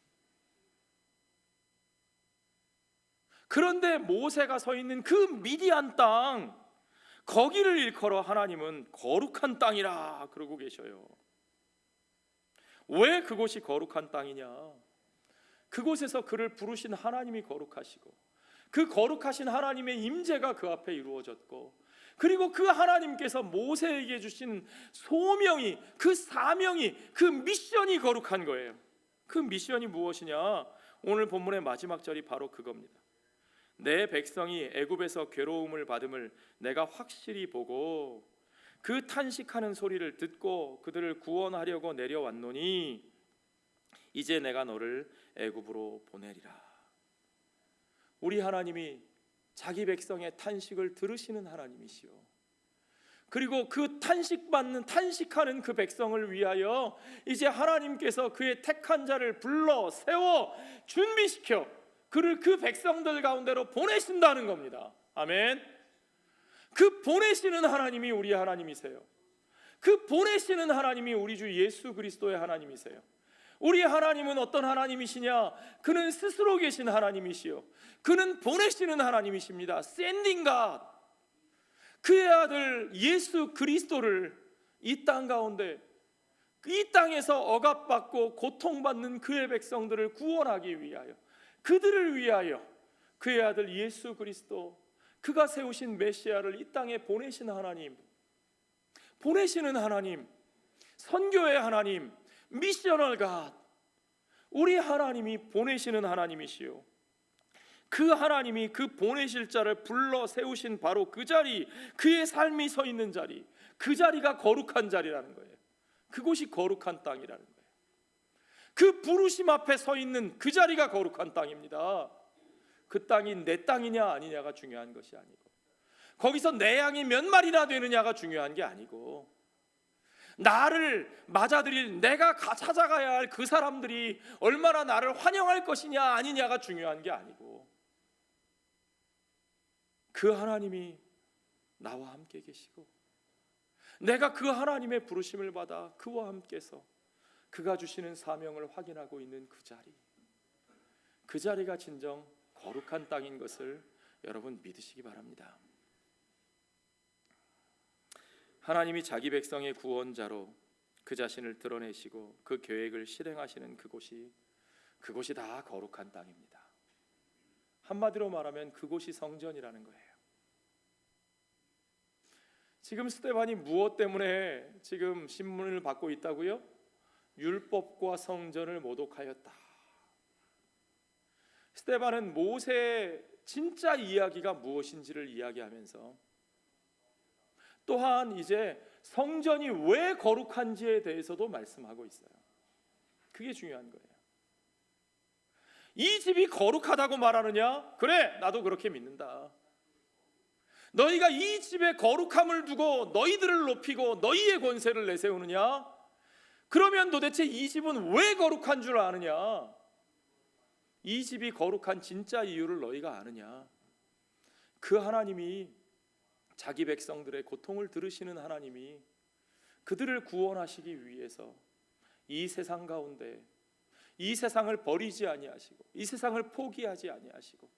그런데 모세가 서 있는 그 미디안 땅, 거기를 일컬어 하나님은 거룩한 땅이라 그러고 계셔요. 왜 그곳이 거룩한 땅이냐? 그곳에서 그를 부르신 하나님이 거룩하시고, 그 거룩하신 하나님의 임재가 그 앞에 이루어졌고, 그리고 그 하나님께서 모세에게 주신 소명이, 그 사명이, 그 미션이 거룩한 거예요. 그 미션이 무엇이냐? 오늘 본문의 마지막 절이 바로 그겁니다. 내 백성이 애굽에서 괴로움을 받음을 내가 확실히 보고 그 탄식하는 소리를 듣고 그들을 구원하려고 내려왔노니 이제 내가 너를 애굽으로 보내리라. 우리 하나님이 자기 백성의 탄식을 들으시는 하나님이시오. 그리고 그 탄식하는 그 백성을 위하여 이제 하나님께서 그의 택한 자를 불러 세워 준비시켜 그를 그 백성들 가운데로 보내신다는 겁니다. 아멘. 그 보내시는 하나님이 우리 하나님이세요. 그 보내시는 하나님이 우리 주 예수 그리스도의 하나님이세요. 우리 하나님은 어떤 하나님이시냐? 그는 스스로 계신 하나님이시요, 그는 보내시는 하나님이십니다. Sending God. 그의 아들 예수 그리스도를 이 땅 가운데, 이 땅에서 억압받고 고통받는 그의 백성들을 구원하기 위하여, 그들을 위하여 그의 아들 예수 그리스도, 그가 세우신 메시아를 이 땅에 보내신 하나님, 보내시는 하나님, 선교의 하나님, 미셔널 갓, 우리 하나님이 보내시는 하나님이시요, 그 하나님이 그 보내실 자를 불러 세우신 바로 그 자리, 그의 삶이 서 있는 자리, 그 자리가 거룩한 자리라는 거예요. 그곳이 거룩한 땅이라는 거예요. 그 부르심 앞에 서 있는 그 자리가 거룩한 땅입니다. 그 땅이 내 땅이냐 아니냐가 중요한 것이 아니고, 거기서 내 양이 몇 마리나 되느냐가 중요한 게 아니고, 나를 맞아들일, 내가 찾아가야 할 그 사람들이 얼마나 나를 환영할 것이냐 아니냐가 중요한 게 아니고, 그 하나님이 나와 함께 계시고 내가 그 하나님의 부르심을 받아 그와 함께서 그가 주시는 사명을 확인하고 있는 그 자리, 그 자리가 진정 거룩한 땅인 것을 여러분 믿으시기 바랍니다. 하나님이 자기 백성의 구원자로 그 자신을 드러내시고 그 계획을 실행하시는 그곳이 다 거룩한 땅입니다. 한마디로 말하면 그곳이 성전이라는 거예요. 지금 스데반이 무엇 때문에 지금 신문을 받고 있다고요? 율법과 성전을 모독하였다. 스데반은 모세의 진짜 이야기가 무엇인지를 이야기하면서 또한 이제 성전이 왜 거룩한지에 대해서도 말씀하고 있어요. 그게 중요한 거예요. 이 집이 거룩하다고 말하느냐? 그래, 나도 그렇게 믿는다. 너희가 이 집의 거룩함을 두고 너희들을 높이고 너희의 권세를 내세우느냐? 그러면 도대체 이 집은 왜 거룩한 줄 아느냐? 이 집이 거룩한 진짜 이유를 너희가 아느냐? 그 하나님이, 자기 백성들의 고통을 들으시는 하나님이 그들을 구원하시기 위해서 이 세상 가운데, 이 세상을 버리지 아니하시고 이 세상을 포기하지 아니하시고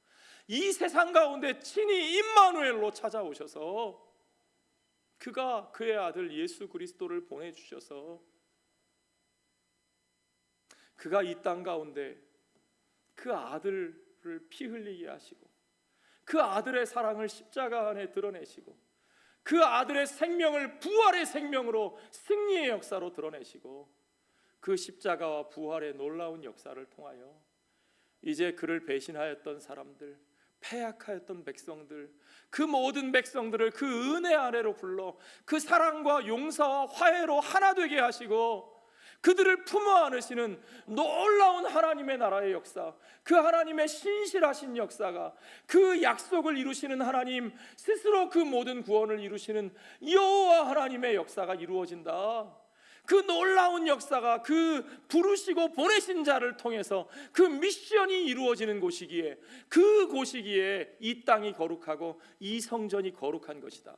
이 세상 가운데 친히 임마누엘로 찾아오셔서 그가 그의 아들 예수 그리스도를 보내주셔서 그가 이 땅 가운데 그 아들을 피 흘리게 하시고 그 아들의 사랑을 십자가 안에 드러내시고 그 아들의 생명을 부활의 생명으로 승리의 역사로 드러내시고 그 십자가와 부활의 놀라운 역사를 통하여 이제 그를 배신하였던 사람들, 패약하였던 백성들, 그 모든 백성들을 그 은혜 아래로 불러 그 사랑과 용서와 화해로 하나 되게 하시고 그들을 품어 안으시는 놀라운 하나님의 나라의 역사, 그 하나님의 신실하신 역사가, 그 약속을 이루시는 하나님, 스스로 그 모든 구원을 이루시는 여호와 하나님의 역사가 이루어진다. 그 놀라운 역사가 그 부르시고 보내신 자를 통해서 그 미션이 이루어지는 곳이기에, 그 곳이기에 이 땅이 거룩하고 이 성전이 거룩한 것이다.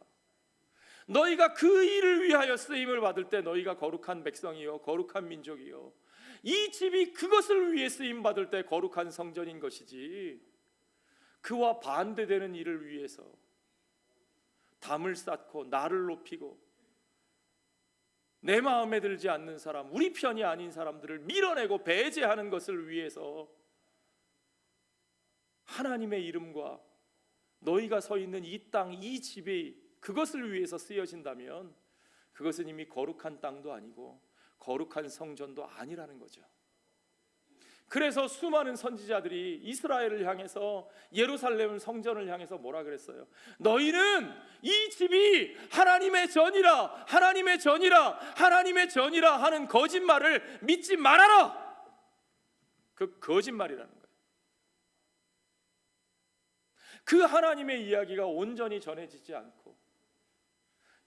너희가 그 일을 위하여 쓰임을 받을 때 너희가 거룩한 백성이요 거룩한 민족이요, 이 집이 그것을 위해 쓰임 받을 때 거룩한 성전인 것이지, 그와 반대되는 일을 위해서 담을 쌓고 나를 높이고 내 마음에 들지 않는 사람, 우리 편이 아닌 사람들을 밀어내고 배제하는 것을 위해서 하나님의 이름과 너희가 서 있는 이 땅, 이 집이 그것을 위해서 쓰여진다면 그것은 이미 거룩한 땅도 아니고 거룩한 성전도 아니라는 거죠. 그래서 수많은 선지자들이 이스라엘을 향해서, 예루살렘 성전을 향해서 뭐라 그랬어요? 너희는 이 집이 하나님의 전이라, 하나님의 전이라, 하나님의 전이라 하는 거짓말을 믿지 말아라. 그 거짓말이라는 거예요. 그 하나님의 이야기가 온전히 전해지지 않고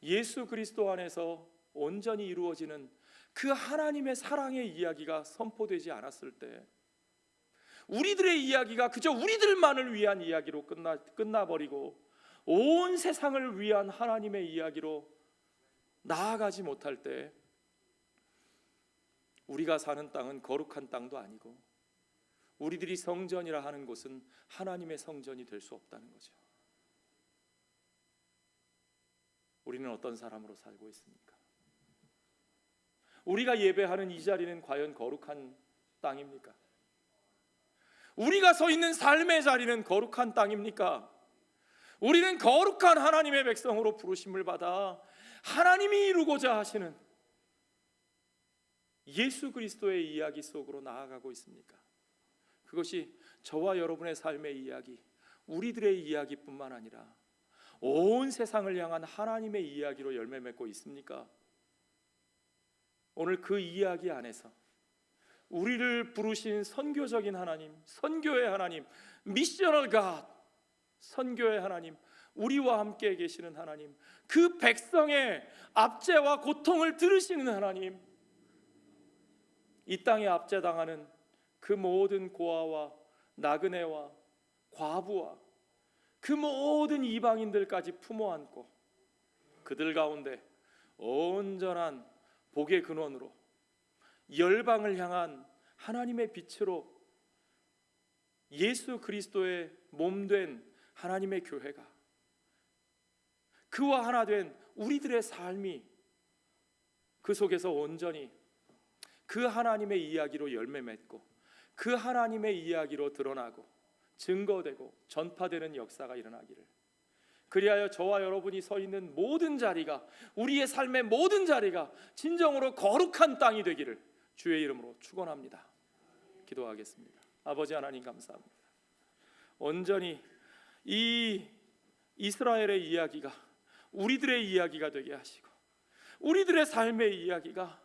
예수 그리스도 안에서 온전히 이루어지는 그 하나님의 사랑의 이야기가 선포되지 않았을 때 우리들의 이야기가 그저 우리들만을 위한 이야기로 끝나버리고 온 세상을 위한 하나님의 이야기로 나아가지 못할 때 우리가 사는 땅은 거룩한 땅도 아니고 우리들이 성전이라 하는 곳은 하나님의 성전이 될 수 없다는 거죠. 우리는 어떤 사람으로 살고 있습니까? 우리가 예배하는 이 자리는 과연 거룩한 땅입니까? 우리가 서 있는 삶의 자리는 거룩한 땅입니까? 우리는 거룩한 하나님의 백성으로 부르심을 받아 하나님이 이루고자 하시는 예수 그리스도의 이야기 속으로 나아가고 있습니까? 그것이 저와 여러분의 삶의 이야기, 우리들의 이야기뿐만 아니라 온 세상을 향한 하나님의 이야기로 열매 맺고 있습니까? 오늘 그 이야기 안에서 우리를 부르신 선교적인 하나님, 선교의 하나님, 미셔널 갓, 선교의 하나님, 우리와 함께 계시는 하나님, 그 백성의 압제와 고통을 들으시는 하나님, 이 땅에 압제당하는 그 모든 고아와 나그네와 과부와 그 모든 이방인들까지 품어 안고 그들 가운데 온전한 복의 근원으로 열방을 향한 하나님의 빛으로 예수 그리스도의 몸된 하나님의 교회가, 그와 하나 된 우리들의 삶이 그 속에서 온전히 그 하나님의 이야기로 열매 맺고 그 하나님의 이야기로 드러나고 증거되고 전파되는 역사가 일어나기를, 그리하여 저와 여러분이 서 있는 모든 자리가, 우리의 삶의 모든 자리가 진정으로 거룩한 땅이 되기를 주의 이름으로 축원합니다. 기도하겠습니다. 아버지 하나님 감사합니다. 온전히 이 이스라엘의 이야기가 우리들의 이야기가 되게 하시고, 우리들의 삶의 이야기가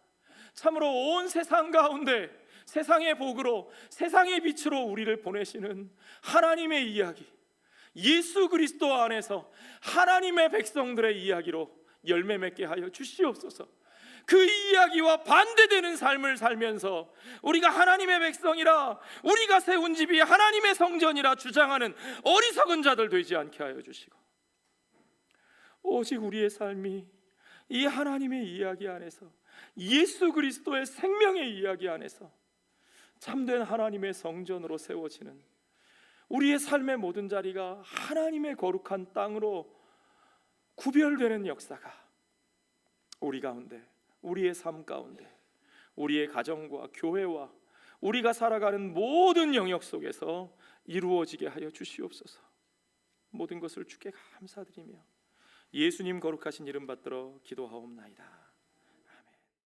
참으로 온 세상 가운데 세상의 복으로, 세상의 빛으로 우리를 보내시는 하나님의 이야기, 예수 그리스도 안에서 하나님의 백성들의 이야기로 열매 맺게 하여 주시옵소서. 그 이야기와 반대되는 삶을 살면서 우리가 하나님의 백성이라, 우리가 세운 집이 하나님의 성전이라 주장하는 어리석은 자들 되지 않게 하여 주시고, 오직 우리의 삶이 이 하나님의 이야기 안에서, 예수 그리스도의 생명의 이야기 안에서 참된 하나님의 성전으로 세워지는 우리의 삶의 모든 자리가 하나님의 거룩한 땅으로 구별되는 역사가 우리 가운데, 우리의 삶 가운데, 우리의 가정과 교회와 우리가 살아가는 모든 영역 속에서 이루어지게 하여 주시옵소서. 모든 것을 주께 감사드리며 예수님 거룩하신 이름 받들어 기도하옵나이다.